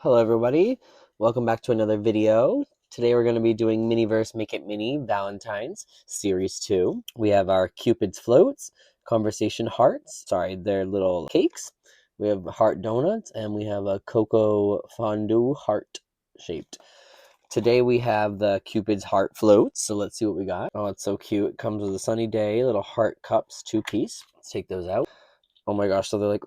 Hello everybody, welcome back to another video. Today we're going to be doing Miniverse Make It Mini Valentine's Series 2. We have our Cupid's floats, conversation hearts, they're little cakes. We have heart donuts and we have a cocoa fondue heart shaped. Today we have the Cupid's heart floats, so let's see what we got. Oh, it's so cute. It comes with a sunny day, little heart cups, 2-piece. Let's take those out. Oh my gosh, so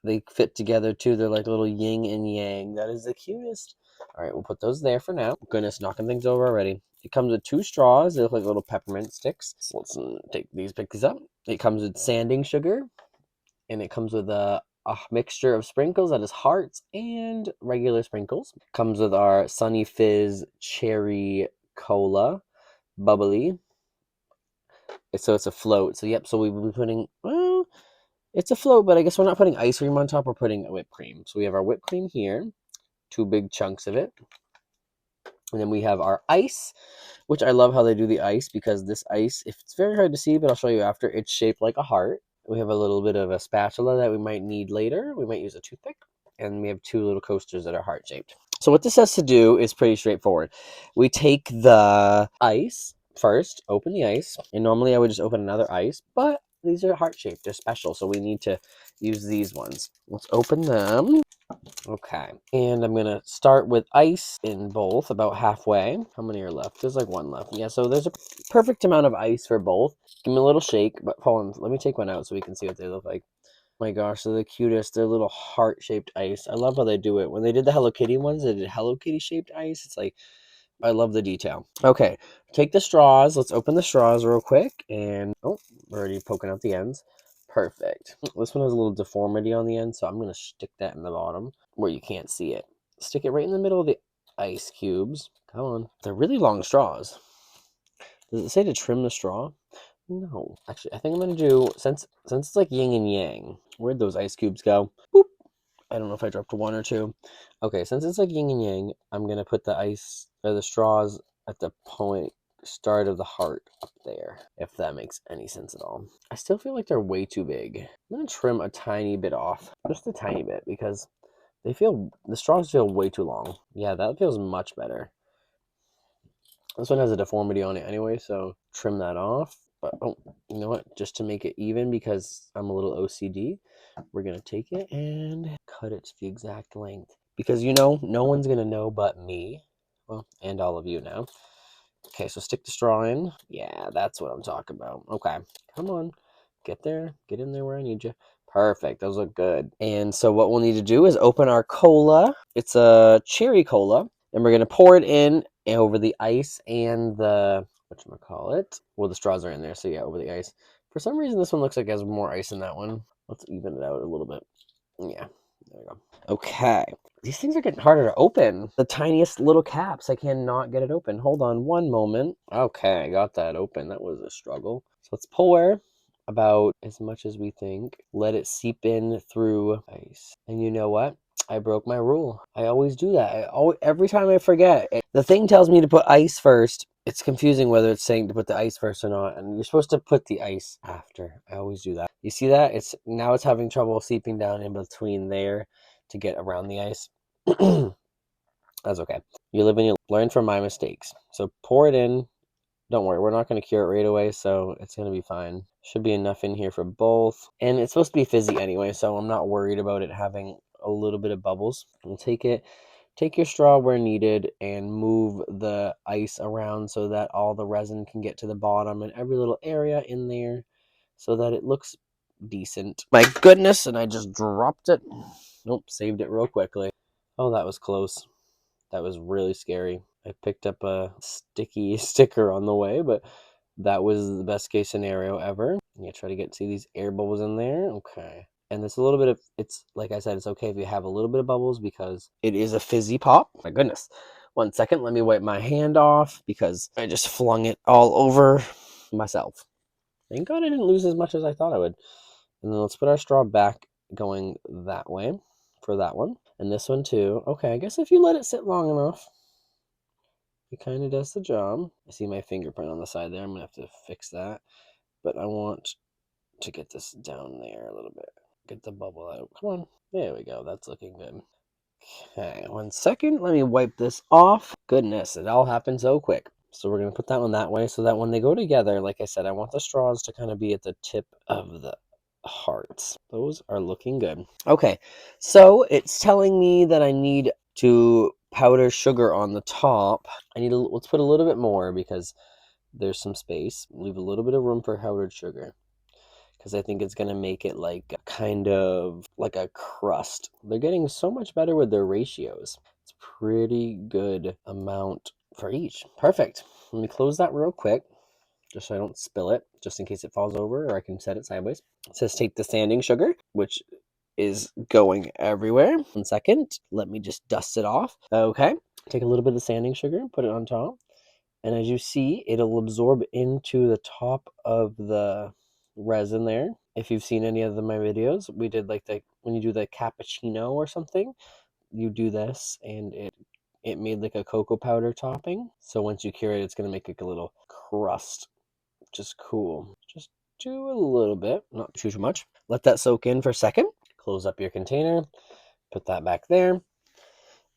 they fit together too. They're like little yin and yang. That is the cutest. All right, we'll put those there for now. Goodness, knocking things over already. It comes with 2 straws. They look like little peppermint sticks. Let's pick these up. It comes with sanding sugar, and it comes with a mixture of sprinkles that is hearts and regular sprinkles. Comes with our Sunny Fizz cherry cola, bubbly. So it's a float. So yep. So we will be putting. Well, it's a float, but I guess we're not putting ice cream on top. We're putting whipped cream. So we have our whipped cream here, 2 big chunks of it. And then we have our ice, which I love how they do the ice because this ice, if it's very hard to see, but I'll show you after, it's shaped like a heart. We have a little bit of a spatula that we might need later. We might use a toothpick. And we have 2 little coasters that are heart shaped. So what this has to do is pretty straightforward. We take the ice first, open the ice, and normally I would just open another ice, but these are heart shaped. They're special, so we need to use these ones. Let's open them. Okay, and I'm gonna start with ice in both, about halfway. How many are left? There's like 1 left. Yeah, so there's a perfect amount of ice for both. Give me a little shake, but hold on, let me take one out so we can see what they look like. My gosh, they're the cutest. They're little heart-shaped ice. I love how they do it. When they did the Hello Kitty ones, they did Hello Kitty-shaped ice. It's like, I love the detail. Okay, take the straws. Let's open the straws real quick. And, oh, we're already poking out the ends. Perfect. This one has a little deformity on the end, so I'm going to stick that in the bottom where you can't see it. Stick it right in the middle of the ice cubes. Come on. They're really long straws. Does it say to trim the straw? No. Actually, I think I'm going to do, since it's like yin and yang, where'd those ice cubes go? Boop. I don't know if I dropped 1 or 2. Okay, since it's like yin and yang, I'm going to put the ice, or the straws at the start of the heart up there, if that makes any sense at all. I still feel like they're way too big. I'm going to trim a tiny bit off, just a tiny bit, because the straws feel way too long. Yeah, that feels much better. This one has a deformity on it anyway, so trim that off. But, oh, you know what? Just to make it even, because I'm a little OCD, we're going to take it and cut it to the exact length. Because, no one's going to know but me. Well, and all of you now. Okay, so stick the straw in. Yeah, that's what I'm talking about. Okay, come on. Get there. Get in there where I need you. Perfect. Those look good. And so what we'll need to do is open our cola. It's a cherry cola. And we're going to pour it in over the ice and the, whatchamacallit? Well, the straws are in there, so yeah, over the ice. For some reason, this one looks like it has more ice than that one. Let's even it out a little bit. Yeah, there we go. Okay. These things are getting harder to open. The tiniest little caps. I cannot get it open. Hold on 1 moment. Okay, I got that open. That was a struggle. So let's pour about as much as we think. Let it seep in through ice. And you know what? I broke my rule. I always do that. Every time I forget, the thing tells me to put ice first. It's confusing whether it's saying to put the ice first or not, and you're supposed to put the ice after. I always do that. You see that? It's having trouble seeping down in between there to get around the ice. That's okay. You live and you learn from my mistakes. So pour it in. Don't worry, we're not going to cure it right away, so it's going to be fine. Should be enough in here for both. And it's supposed to be fizzy anyway, so I'm not worried about it having a little bit of bubbles. We'll take your straw where needed and move the ice around so that all the resin can get to the bottom and every little area in there so that it looks decent. My goodness, and I just dropped it. Nope, saved it real quickly. Oh, that was close. That was really scary. I picked up a sticky sticker on the way, but that was the best case scenario ever. You try to see these air bubbles in there. Okay. And there's a little bit of, it's like I said, it's okay if you have a little bit of bubbles because it is a fizzy pop. My goodness. 1 second, let me wipe my hand off because I just flung it all over myself. Thank God I didn't lose as much as I thought I would. And then let's put our straw back going that way for that one. And this one too. Okay, I guess if you let it sit long enough, it kind of does the job. I see my fingerprint on the side there. I'm going to have to fix that. But I want to get this down there a little bit. Get the bubble out. Come on. There we go. That's looking good. Okay, 1 second. Let me wipe this off. Goodness, it all happened so quick. So we're going to put that one that way so that when they go together, like I said, I want the straws to kind of be at the tip of the hearts. Those are looking good. Okay, so it's telling me that I need to powder sugar on the top. Let's put a little bit more because there's some space. Leave a little bit of room for powdered sugar because I think it's going to make it like kind of like a crust. They're getting so much better with their ratios. It's pretty good amount for each. Perfect. Let me close that real quick just so I don't spill it, just in case it falls over, or I can set it sideways. It says take the sanding sugar, which is going everywhere. 1 second. Let me just dust it off. Okay. Take a little bit of sanding sugar, put it on top. And as you see, it'll absorb into the top of the resin there. If you've seen any of my videos, we did like when you do the cappuccino or something, you do this and it made like a cocoa powder topping. So once you cure it, it's going to make like a little crust, which is cool. Just do a little bit, not too much. Let that soak in for a second. Close up your container, put that back there.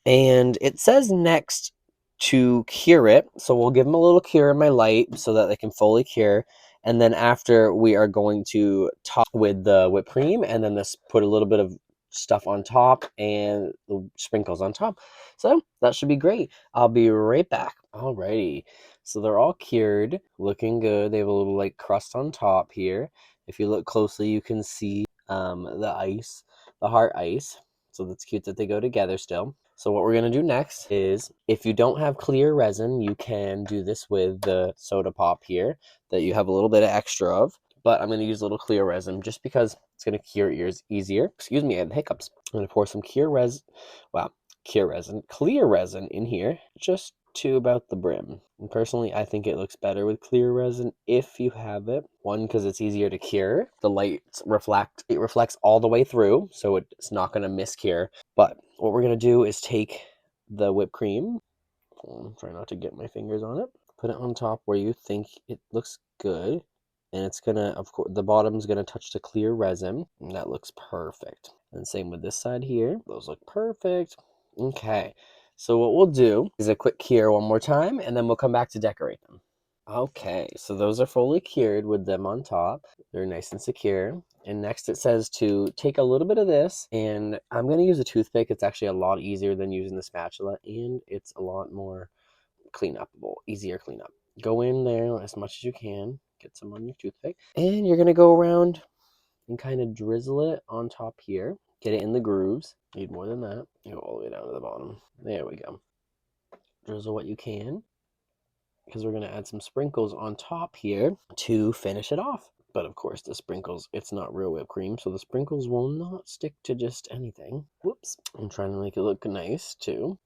And it says next to cure it. So we'll give them a little cure in my light so that they can fully cure. And then after, we are going to top with the whipped cream and then put a little bit of stuff on top and the sprinkles on top. So that should be great. I'll be right back. Alrighty. So they're all cured, looking good. They have a little like crust on top here. If you look closely, you can see the ice, the heart ice. So that's cute that they go together still. So what we're going to do next is, if you don't have clear resin, you can do this with the soda pop here that you have a little bit of extra of. But I'm going to use a little clear resin just because it's going to cure ears easier. Excuse me, I had hiccups. I'm going to pour some clear resin in here just to about the brim. And personally, I think it looks better with clear resin if you have it. One, because it's easier to cure. The lights reflects all the way through, so it's not going to miscure. But what we're going to do is take the whipped cream. Try not to get my fingers on it. Put it on top where you think it looks good. And it's going to, of course, the bottom's going to touch the clear resin. And that looks perfect. And same with this side here. Those look perfect. Okay. So what we'll do is a quick cure one more time, and then we'll come back to decorate them. Okay, so those are fully cured with them on top. They're nice and secure. And next it says to take a little bit of this, and I'm going to use a toothpick. It's actually a lot easier than using the spatula, and it's a lot more easier cleanup. Go in there as much as you can. Get some on your toothpick. And you're going to go around and kind of drizzle it on top here. Get it in the grooves. Need more than that. Go all the way down to the bottom. There we go. Drizzle what you can, because we're going to add some sprinkles on top here to finish it off. But of course, the sprinkles, it's not real whipped cream, so the sprinkles will not stick to just anything. Whoops. I'm trying to make it look nice too.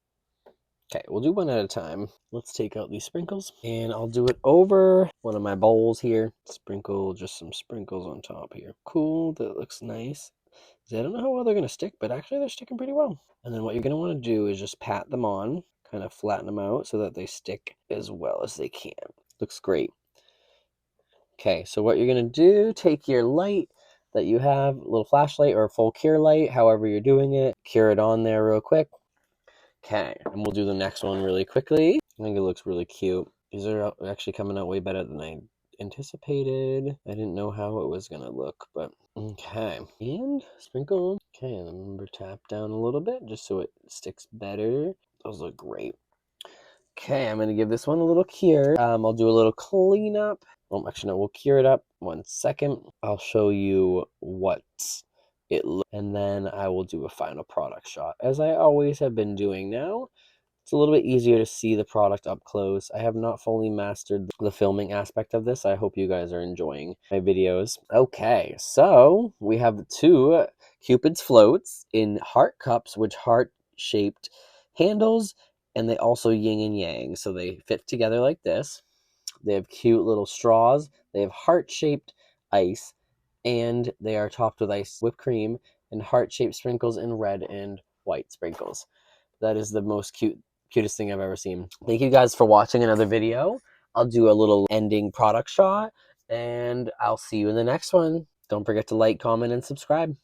Okay, we'll do one at a time. Let's take out these sprinkles, and I'll do it over one of my bowls here. Sprinkle just some sprinkles on top here. Cool, that looks nice. I don't know how well they're going to stick, but actually they're sticking pretty well. And then what you're going to want to do is just pat them on, kind of flatten them out so that they stick as well as they can. Looks great. Okay, so what you're going to do, take your light that you have, a little flashlight or a full cure light, however you're doing it, cure it on there real quick. Okay, and we'll do the next one really quickly. I think it looks really cute. These are actually coming out way better than I anticipated. I didn't know how it was gonna look, but okay. And sprinkle. Okay, and then remember, tap down a little bit just so it sticks better. Those look great. Okay, I'm gonna give this one a little cure. I'll do a little cleanup. Oh, actually, no, we'll cure it up. 1 second. I'll show you what it looks, and then I will do a final product shot, as I always have been doing now. It's a little bit easier to see the product up close. I have not fully mastered the filming aspect of this. I hope you guys are enjoying my videos. Okay, so we have 2 Cupid's floats in heart cups, which heart-shaped handles, and they also yin and yang. So they fit together like this. They have cute little straws. They have heart-shaped ice, and they are topped with ice whipped cream and heart-shaped sprinkles and red and white sprinkles. That is the cutest thing I've ever seen. Thank you guys for watching another video. I'll do a little ending product shot, and I'll see you in the next one. Don't forget to like, comment, and subscribe.